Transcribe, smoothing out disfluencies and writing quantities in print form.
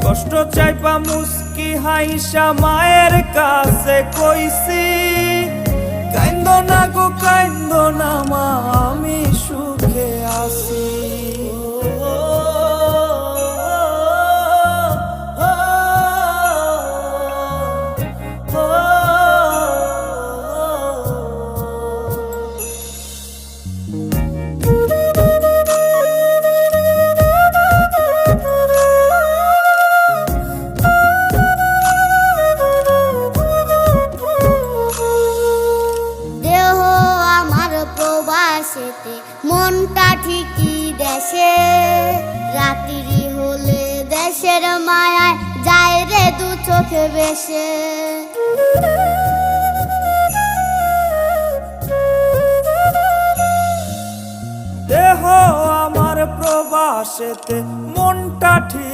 কষ্ট চাইপা মুস্কি হাইসা মায়ের কাছে কইছি, কাইন্দো না গো কাইন্দো না মা, আমি সুখে আছি। মনটা ঠিকই দেশে, রাত্রি হলে দেশের মায়ায় যায় রে দু চোখে বেশে। দেহ আমার প্রবাসেতে, মনটা ঠিক